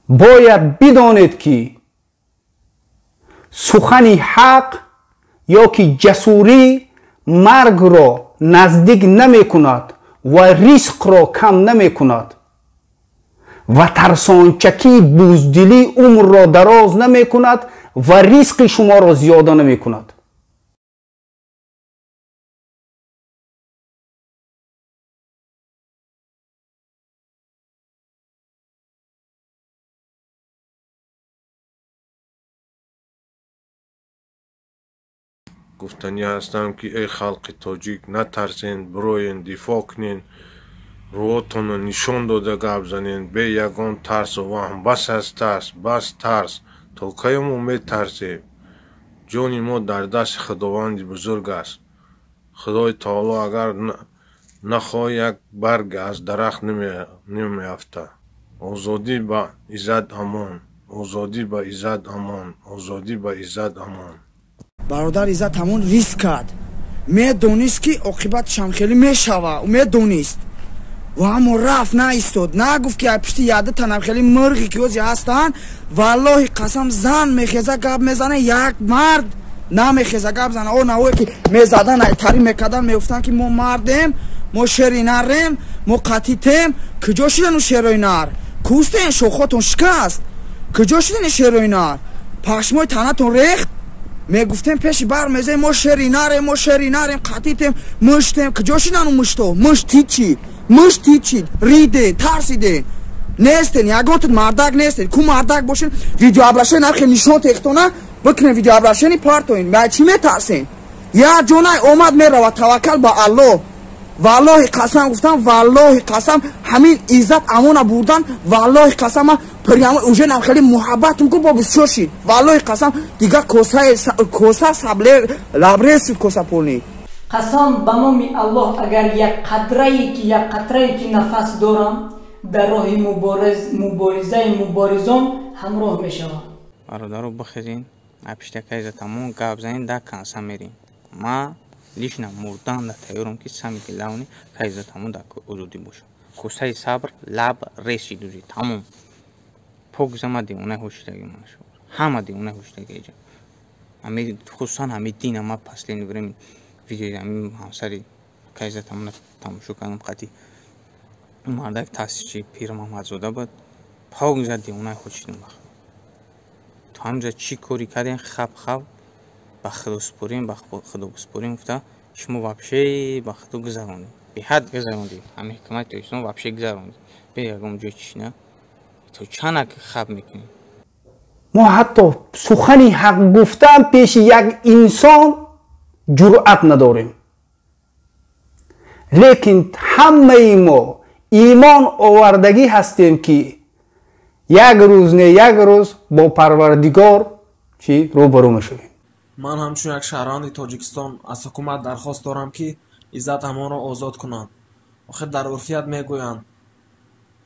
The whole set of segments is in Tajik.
باید بدانید که سخن حق یا که جسوری مرگ را نزدیک نمی کند و رزق را کم نمی کند و ترسانچکی بزدلی عمر را دراز نمی کند و رزق شما را زیاده نمی کند. گفتنی هستم که ای خلق تاجیک نترسین، بروین دفاع کنین، روتون رو نشون داده گپ زنین. به یگان ترس و وهم بس از ترس، بس ترس تا کی ما میترسیم. جان ما در دست خداوند بزرگ است. خدای تعالی اگر نخواه یک برگ از درخت نمیافته. آزادی با عزت امان، آزادی با عزت امان، آزادی با عزت امان. برادر عزت همون ریسک کرد، میدونست که عاقبتشان خیلی میشوه، میدونست و همون رفت، نه ایستاد، نه گفت که پشت یاده تنم خیلی مرغی که اوزی هستن والله قسم زن میخیزه گپ میزنه، یک مرد نمیخیزه گپ زنه. او نه که میزدن تری میکردن میفتن که ما مردیم، ما شیری نریم، ما قطیتیم. کجا شدن اون شیرای نر؟ کوستین شوخاتون شکست، کجا شدن شیرای نر؟ پشمای تنتون ریخت. میگفتیم پیش بر میزه ما شیری نریم، ما شیری نریم، قطیتیم، مشتیم. کجا شدن اون مشتو؟ مشتی چی؟ مشتی چی؟ ریده ترسیده نیستین، یگانتون مردک نیستین. کو مردک باشین ویدیو ابرشن نرخی نشان تختونه بکنین، ویدیو ابرشنی پارتوین. ما چی میترسین؟ یا جونای اومد میره و توکل با الله. والله قسم گفتم، والله قسم همین عزت امونه بردن. والله قسم پریام اوجه نم خیلی محبت میکنم با بسیار شید. والله قسم دیگه کوسه سبله لبریز شد کوسه پولنی. قسم به نام الله اگر یک قطره که نفس دارم در راه مبارزان همراه میشوم. برادرو بخیزین اپشتکای زتامون گپ زنین دا کنسا میریم. ما лично мурдан да тайёрам ки сами ки лавни кайзатамон да озодӣ бошам. кӯсаи сабр лаб реси дузи тамом пок замади уна ҳушдаги маша ҳамади уна ҳушдаги ҷа ами хусусан ами дин ама паслени времени видеои ами ҳамсари кайзатамон тамошо кардам қати мардак таъсисчи пир маҳмадзода буд пок зади уна ҳушдам бах то ҳамҷа чӣ кори кардем хаб ба худо супорим, ба худо супорим. гуфта шумо вообще ба худо гузаронед, беҳад гузаронед, ҳамин ҳикмати ислом вообще гузаронед. бе ягон ҷой чиш на то чанак хаб мекунем. ما حتی سخنی حق گفتن پیش یک انسان جرأت نداریم، لیکن همه ما ایمان آوردگی هستیم که یک روز نه یک روز با پروردگار چی روبرو میشویم. من همچون یک شهروند تاجیکستان از حکومت درخواست دارم که عزت امان را آزاد کنند. آخه در عرفیت میگویند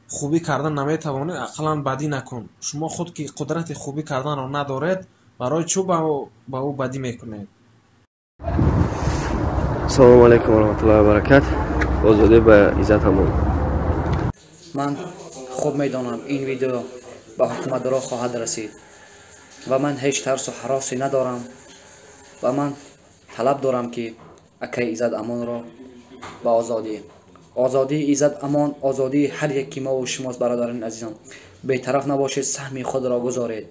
خوبی کردن نمیتوانی اقلا بدی نکن. شما خود که قدرت خوبی کردن را ندارید برای چوب با او بدی میکنید. السلام علیکم و رحمت الله و برکاته. آزادی به عزت امان. من خوب میدانم این ویدیو به حکومت را خواهد رسید و من هیچ ترس و هراسی ندارم و من طلب دارم که اکای عزت امان را با آزادی عزت امان، آزادی هر یکی ما و شماست برادران عزیزان. بی‌طرف نباشید، سهم خود را گذارید.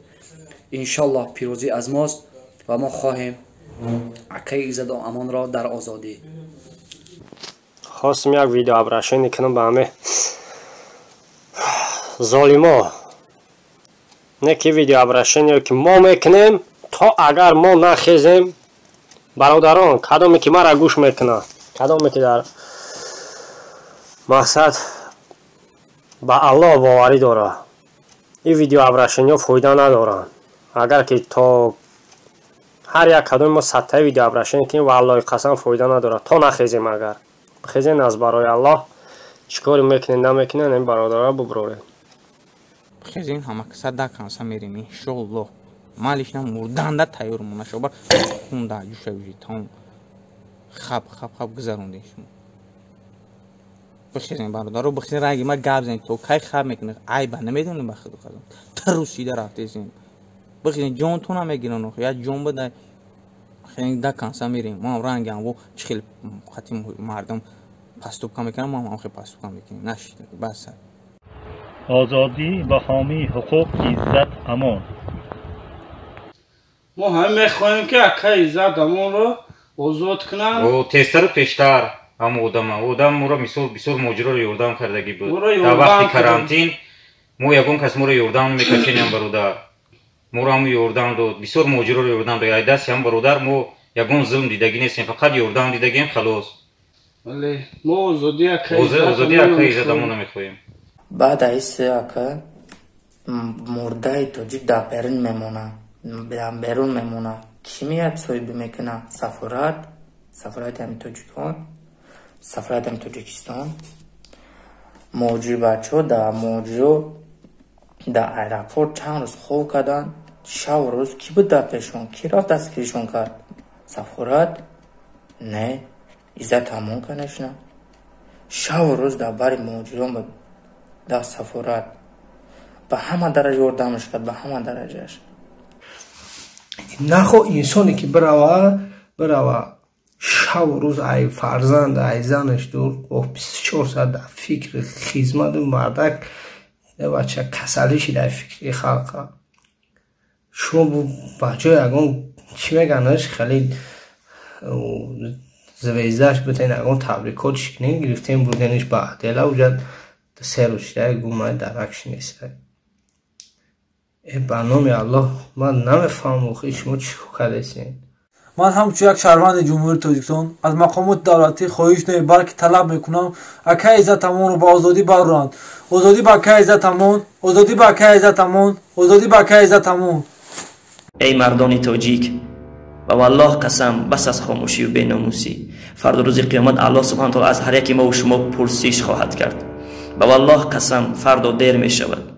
انشالله پیروزی از ماست و ما خواهیم اکای عزت امان را در آزادی. خواستم یک ویدیو ابرشنی کنم به همه ظالما. نه که ویدیو ابرشنی که ما میکنیم تا اگر ما نخیزیم برادران کدامی که مرا گوش میکنه، کدامی که در مقصد با الله باوری داره، این ویدیو ابرشنی ها فایده ندارن. اگر که تا هر یک کدام ما سطح ویدیو ابرشنی کنیم و الله قسم فایده نداره تا نخیزیم. اگر بخیزین از برای الله چیکاری میکنین نمیکنین این برادرها ببرورید. بخیزین همه کسا دا کنسا میریم انشالله. مالش نم مردان دا تایور منشو بر خون دا جوشه بجی تاون خب گذروندیم شما. بخیرین برادر بخیر رنگی ما گاب زنید تو کی خب میکنه ای با نمیدونم بخیر خدا تروسیده رفته زین بخیرین جون تو نمیگیرن یا جون بده خیلی دا کانسا میریم ما رنگم و چخیل خاطی مردم پستوب کم میکنم ما خیلی پستوب کم میکنیم نشید بس آزادی و حامی حقوق عزت امان ما هم میخواهیم که اکا عزت امان رو آزاد کنن و تستر پیشتر هم اودم را بسیار ماجرا رو یوردان کردگی بود در وقت کرانتین ما یکون کس ما رو یوردان میکشیم هم برادر ما رو هم یوردان داد بسیار ماجرا رو یوردان داد دست هم برادر ما یکون ظلم دیدگی نیستیم فقط یوردان دیدگیم خلاص ولی ما آزادی اکا عزت امان میخواهیم بعد از اکا مرده تاجیک در بیرون میمونه کی میاد صاحب میکنه سفارت هم تاجیکان سفارت هم تاجیکستان موجی بچه در در ایرپورت چند روز خوب کردن شب روز کی بود در پیشون کی رفت دستگیرشون کرد سفارت نه عزت همون کنش نه شب روز در بر موجیان در سفارت به همه درجه اردمش کرد به همه درجهش نخو انسانی که بروه شب و روز ای فرزند ای زنش دور و 24 ساعت در فکر خدمت و مردک بچه کسلیشی در فکر خلقه شما بچه اگون چی میگنش خیلی زویزدهش بتین اگون تبریکاتش کنین گرفتین بودنش با عدله و جد سه روشده گومه درکش نیست برنامه الله من نمیفهم و شما چی کردین من همچون یک شهروند جمهوری تاجیکستان از مقامات دولتی خواهش نه بلکه طلب میکنم اکا عزت امان رو با آزادی برورند آزادی با اکا عزت امان آزادی با اکا عزت امان آزادی با اکا عزت امان ای مردان تاجیک و والله قسم بس از خاموشی و بیناموسی فردا روز قیامت الله سبحانه و تعالی از هر یکی ما و شما پرسش خواهد کرد و والله قسم فردا دیر می شود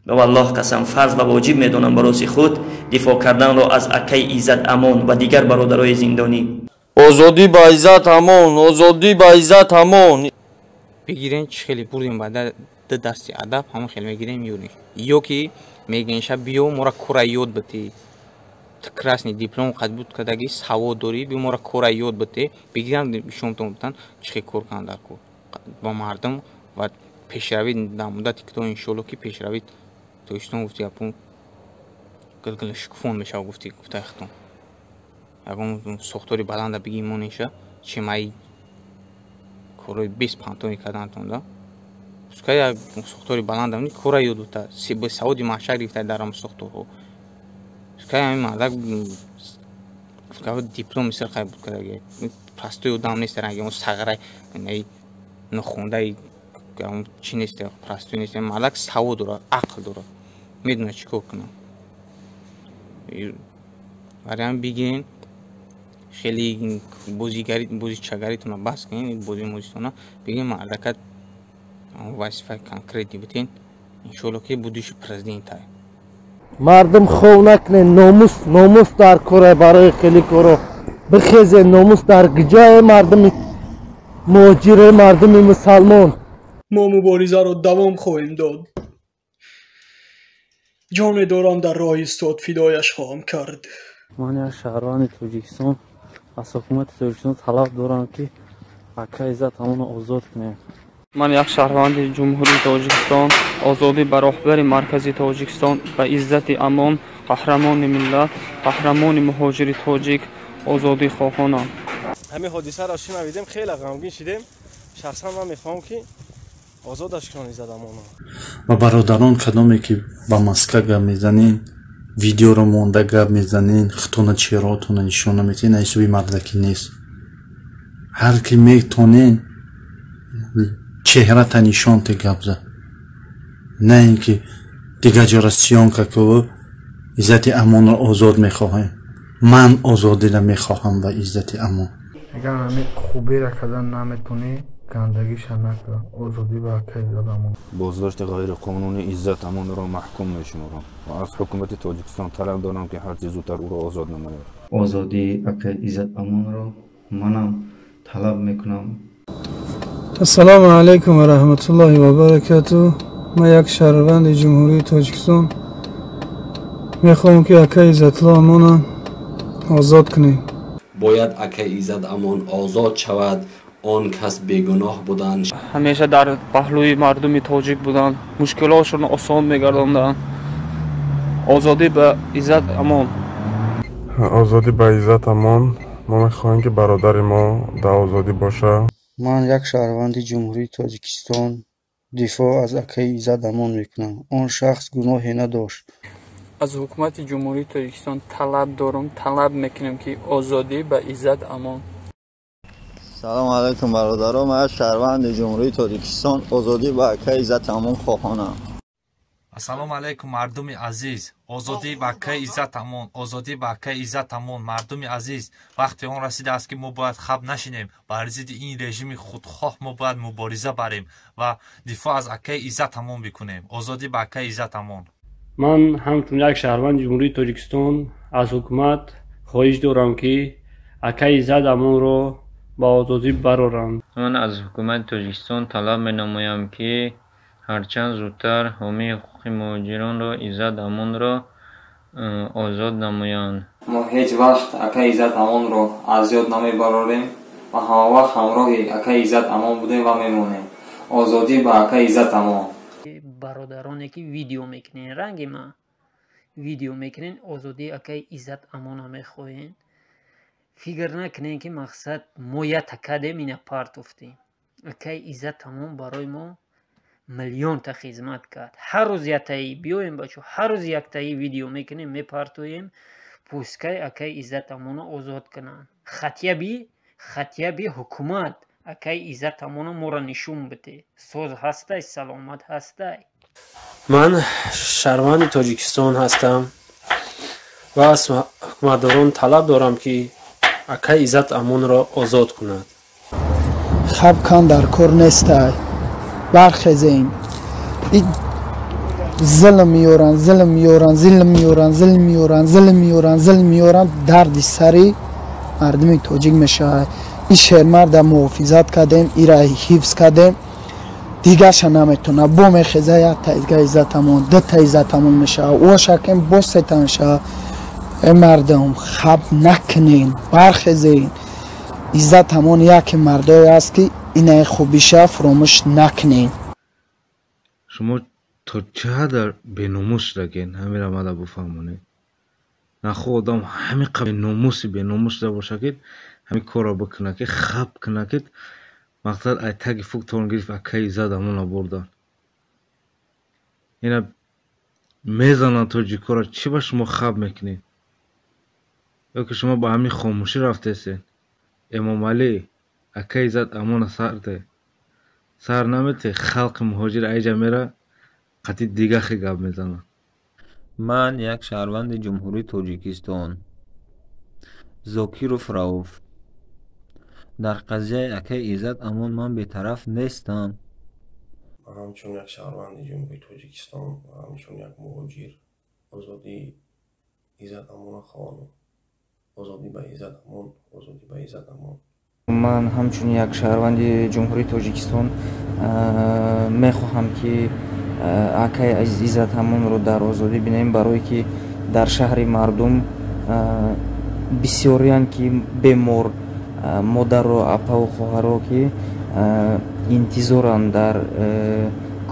و والله قسم فرض و واجب میدونم برای خود دفاع کردن را از اکای عزت امان و دیگر برادرای زندانی آزادی با عزت امان آزادی با عزت امان بگیرین خیلی بردیم بعد دستی ادب همون خیلی میگیریم میونی یو که میگن شب بیو مورا کورا یاد بتی красный диплом قد بود کداگی سواد داری بی مورا کورا یاد بتی بگیرن شما تو بتن چه کار کندار کو با مردم و پیشروی در مدت که تو ان شاء الله که پیشروی تویشتون گفتی اپون گلگل شکفون بشه گفتی گفته اختون اگه سوختوری بلند بگی مونیشه چه مای کوروی 20 پانتونی کردن توندا اسکای سوختوری بلند نی کورا یود بوده سی به سعودی معشر گرفته درام سوختورو اسکای همین مردک اسکای دیپلم سر خیلی بود کرده پرستوی ودام نیست رنگی اون سگره نی نخونده اون چی نیست پرستوی نیست مردک سعود داره عقل داره میدونه چیکار کنه برای هم بگین خیلی بوزی چگریتون بس کنین بوزی موزیتون بگین مردکت وظیفه کنکریتی بتین انشالله که بودیش پرزیدنت های مردم خوب نکنین ناموس در کره برای خیلی کرو بخیزه ناموس در گجای مردم مهاجر مردم مسلمان ما مبارزه را دوام خواهیم داد جان دارم در راه ایستاد فدایش خواهم کرد من یک شهروند تاجیکستان از حکومت تاجیکستان طلب دارم که اکا عزت همون آزاد کنه من یک شهروند جمهوری تاجیکستان آزادی بر رهبر مرکزی تاجیکستان و عزت امان قهرمان ملت قهرمان مهاجر تاجیک آزادی خواهانم همین حادثه را شنیدیم خیلی غمگین شدیم شخصا من میخوام که آزادش کنید زدمانا و برادران کدامی که با مسکه گپ میزنین ویدیو رو مونده گپ میزنین خطونه چهرهاتون نشون نمیدین ایسوی مردکی نیست هر کی میتونین چهره تا نشان تی گپ زد نه اینکه دیگه جراسیون که عزت امان رو آزاد میخواهیم من آزادی رو میخواهم و عزت امان اگر همه خوبی را کردن نمیتونی گندگیش نکن آزادی با که عزت بازداشت غیر قانونی عزت امان را محکوم میشمارم و از حکومت تاجیکستان طلب دارم که هر چه زودتر او را آزاد نماید آزادی اکا عزت امان را منم طلب میکنم ассалому алайкум ва раҳматуллоҳи ва баракату. ман як шаҳрванди ҷумҳурии тоҷикистон мехоҳам ки акаи Иззатулло Амонро озод кунем. бояд акаи Иззат Амон озод шавад. он кас бегуноҳ буданд, ҳамеша дар паҳлӯи мардуми тоҷик буданд, мушкилотшонро осон мегардонданд. озодӣ ба Иззат Амон. озодӣ ба Иззат Амон. мо мехоҳем ки бародари мо дар озодӣ бошад. ман як шаҳрванди ҷумҳурии тоҷикистон дифоъ аз акаи Иззат Амон мекунам. он шахс гуноҳе надошт. аз ҳукумати ҷумҳурии тоҷикистон талаб мекунем ки озодӣ ба Иззат Амон. салому алайкум бародаро. ман шаҳрванди ҷумҳурии тоҷикистон озодӣ ба акаи Иззат Амон хоҳонам. ассалому алайкум мардуми азиз. озодӣ ба акаи Иззат Амон. озодӣ ба акаи Иззат Амон. мардуми азиз, вақте он расидааст ки мо бояд хаб нашинем. бар зидди ин режими худхоҳ мо бояд мубориза барем ва дифоъ аз акаи Иззат Амон бикунем. озодӣ ба акаи Иззат Амон. ман ҳамчун як шаҳрванди ҷумҳурии тоҷикистон аз ҳукумат хоҳиш дорам ки акаи Иззат Амонро ба озодӣ бароранд. ман аз ҳукумати тоҷикистон талаб менамоям ки ҳарчанд зудтар ҳомии ҳуқуқи муҳоҷиронро Иззат Амонро озод намоянд. мо ҳеҷ вақт акаи Иззат Амонро азёд намебарорем ва ҳамавақт ҳамроҳи акаи Иззат Амон будем ва мемонем. озодӣ ба акаи Иззат Амон. бародароне ки видео мекунен, ранги ма видео мекунен, озодии акаи Иззат Амонро мехоҳен. фикр накунен ки мақсад мо ята кадем ина партофтем. акаи Иззат Амон барои мо миллионта хизмат кард. ҳар рӯз ятаи биёем бачо, ҳар рӯз яктаи видео мекунем, мепартоем, пускай акаи Иззат Амонро озод кунанд. хатияби ҳукумат акаи Иззат Амонро моро нишон биде. соз ҳастай, саломат ҳастай. ман шаҳрванди тоҷикистон ҳастам ва аз ҳукуматдорон талаб дорам ки акаи Иззат Амонро озод кунад. хаб кан дар кор нестай. бархезем. зулм меёранд, дарди сари мардуми тоҷик мешавад. ин шермарда муҳофизат кардем, ира ҳифз кардем, дигаша наметона бо мехеза як таизга Иззат Амон, ду та Иззат Амон мешавад, ошакем бо сета мешавад. мардум хаб накунен, бархезен. Иззат Амон яке мардое аст ки инаи хубиша фуромӯш накунен. шумо то чӣ қадар беномус шудаген, ҳамеро мада буфаҳмонед. нахо одам ҳамин қадар беномус шуда боша ки ҳамин корро бикуна ки хаб куна ки мақсад ай таги фуктон гирифт акаи Иззат Амонро бурдан. ина мезананд тоҷикоро, чӣ ба шумо хаб мекунед? ё ки шумо ба ҳамин хомӯшӣ рафтесен? эмомалӣ акаи Иззат Амонро сар намете, халқи муҳоҷир айҷа мера қатъи дигахи гап мезанад. ман як шаҳрванди ҷумҳурии тоҷикистон зокиров Рауф. дар қазияи акаи Иззат Амон ман бетараф нестам. ҳамчун як шаҳрванди ҷумҳурии тоҷикистон ва ҳамчун як муҳоҷир озодии Иззат Амонро хоҳонам. озодӣ ба Иззат Амон, озодӣ ба Иззат Амон. ман ҳамчун як шаҳрванди ҷумҳурии тоҷикистон мехоҳам ки акаи Иззат Амонро дар озодӣ бинем, барое ки дар шаҳри мардум бисёриянд ки бемор модару апаву хоҳаро ки интизоранд дар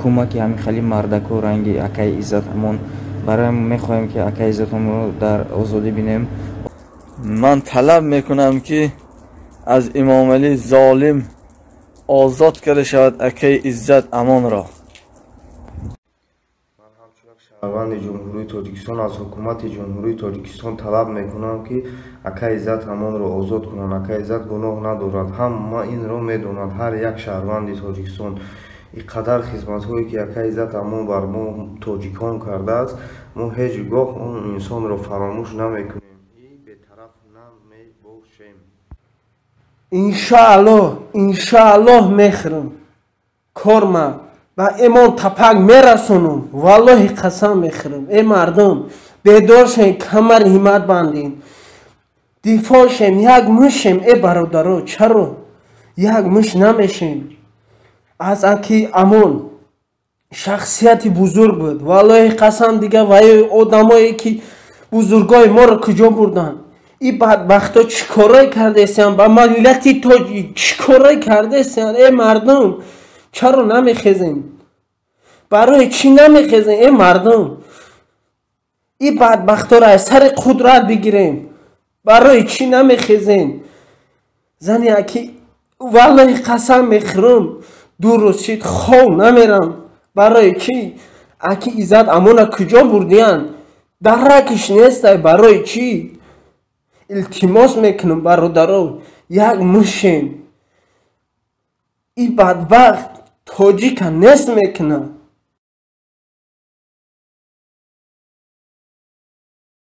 кӯмаки ҳамин хали мардаку ранги акаи Иззат Амон. барои мехоҳем ки акаи Иззат Амонро дар озодӣ бинем. ман талаб мекунам ки аз Имомалӣ золим озод карда шавад акаи Иззат Амонро. шаҳрванди ҷумҳурии тоҷикистон аз ҳукумати ҷумҳурии тоҷикистон талаб мекунам ки акаи Иззат Амонро озод кунанд. акаи Иззат гуноҳ надорад. ҳама инро медонад. ҳар як шаҳрванди тоҷикистон ин қадар хизматҳое ки акаи Иззат Амон бар мо тоҷикон кардааст, мо ҳеҷ гоҳ он инсонро фаромӯш намекунем. иншааллоҳ мехӯрам корма ба эмон тапак мерасонам. валлоҳи қасам мехӯрам. э мардум бедор шем, камар ҳимат бандем, дифоъ шем, як мӯшем. э бародаро чаро як мӯш намешем? از اکی امون شخصیتی بزرگ بود. والله قسم دیگه وای آدمایی که بزرگای ما رو کجا بردن. این بدبختا چیکارای کرده سیان با ملتی تاجیک چیکارای کرده سیان. ای مردم چرا نمیخیزین؟ برای چی نمیخیزین ای مردم؟ این بدبختا را از سر قدرت بگیریم. برای چی نمیخیزین؟ زنی اکی والله قسم میخورم دو روز شد خواب نمیرم. برای چی؟ اکی ایزد امونا کجا بردیان؟ درکش نیست. برای چی؟ التماس میکنم برادران یک مشین این بدبخت تاجیک نیست میکنه.